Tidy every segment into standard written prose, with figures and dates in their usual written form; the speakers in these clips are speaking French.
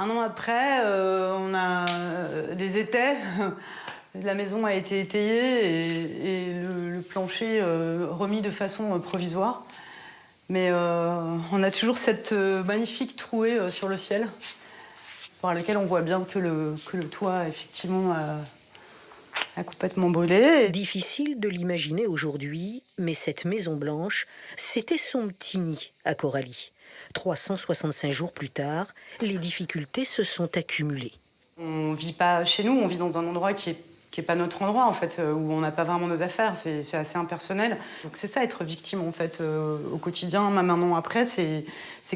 Un an après, on a des étais. La maison a été étayée et le plancher remis de façon provisoire. Mais on a toujours cette magnifique trouée sur le ciel, par laquelle on voit bien que le toit, effectivement, a complètement brûlé. Difficile de l'imaginer aujourd'hui, mais cette Maison Blanche, c'était son petit nid à Coralie. 365 jours plus tard, les difficultés se sont accumulées. On ne vit pas chez nous, on vit dans un endroit qui est pas notre endroit, en fait, où on n'a pas vraiment nos affaires, c'est assez impersonnel. Donc c'est ça, être victime, en fait, au quotidien, même un an après, c'est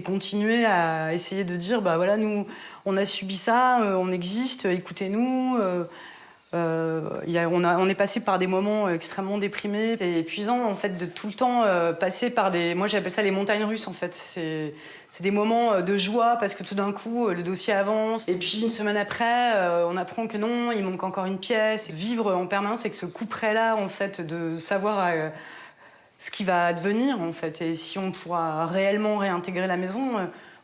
continuer à essayer de dire, bah voilà, nous, on a subi ça, on existe, écoutez-nous. On est passé par des moments extrêmement déprimés et épuisants, en fait, de tout le temps passer par des... Moi, j'appelle ça les montagnes russes, en fait. C'est des moments de joie parce que tout d'un coup, le dossier avance. Et puis, une semaine après, on apprend que non, il manque encore une pièce. Vivre en permanence avec ce couperet-là, en fait, de savoir ce qui va advenir, en fait. Et si on pourra réellement réintégrer la maison...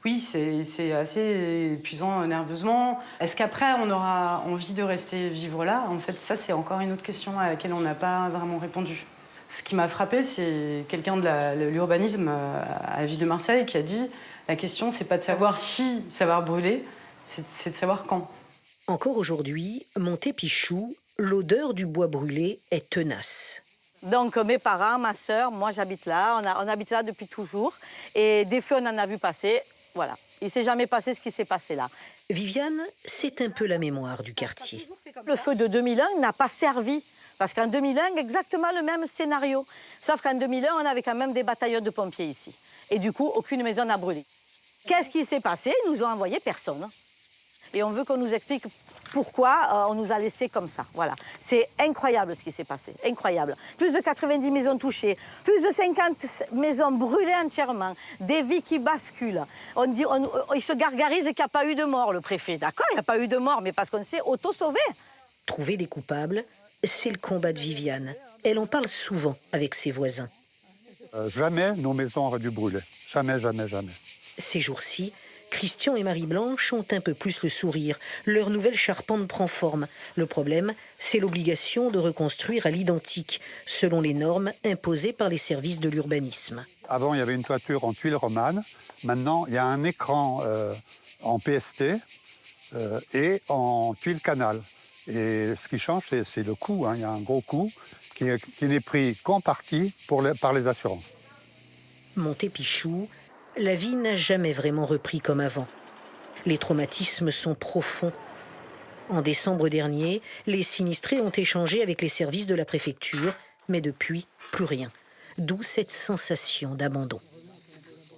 Oui, c'est assez épuisant nerveusement. Est-ce qu'après, on aura envie de rester vivre là? En fait, ça, c'est encore une autre question à laquelle on n'a pas vraiment répondu. Ce qui m'a frappée, c'est quelqu'un de l'urbanisme à la ville de Marseille qui a dit « La question, c'est pas de savoir si ça va brûler, c'est de savoir quand. » Encore aujourd'hui, Montépicchou, l'odeur du bois brûlé est tenace. Donc mes parents, ma sœur, moi j'habite là, on habite là depuis toujours. Et des feux, on en a vu passer. Voilà, il ne s'est jamais passé ce qui s'est passé là. Viviane, c'est un peu la mémoire du quartier. Le feu de 2001 n'a pas servi, parce qu'en 2001, exactement le même scénario. Sauf qu'en 2001, on avait quand même des bataillons de pompiers ici. Et du coup, aucune maison n'a brûlé. Qu'est-ce qui s'est passé? Ils nous ont envoyé personne. Et on veut qu'on nous explique pourquoi on nous a laissés comme ça. Voilà. C'est incroyable ce qui s'est passé, incroyable. Plus de 90 maisons touchées, plus de 50 maisons brûlées entièrement, des vies qui basculent. Il se gargarise qu'il n'y a pas eu de mort, le préfet. D'accord, il n'y a pas eu de mort, mais parce qu'on s'est auto-sauvé. Trouver des coupables, c'est le combat de Viviane. Elle en parle souvent avec ses voisins. Jamais nos maisons auraient dû brûler. Jamais, jamais, jamais. Ces jours-ci, Christian et Marie-Blanche ont un peu plus le sourire. Leur nouvelle charpente prend forme. Le problème, c'est l'obligation de reconstruire à l'identique, selon les normes imposées par les services de l'urbanisme. Avant, il y avait une toiture en tuiles romanes. Maintenant, il y a un écran en PST et en tuiles canal. Et ce qui change, c'est le coût. Il y a un gros coût qui n'est pris qu'en partie par les assurances. Montépicchou, la vie n'a jamais vraiment repris comme avant. Les traumatismes sont profonds. En décembre dernier, les sinistrés ont échangé avec les services de la préfecture, mais depuis, plus rien. D'où cette sensation d'abandon.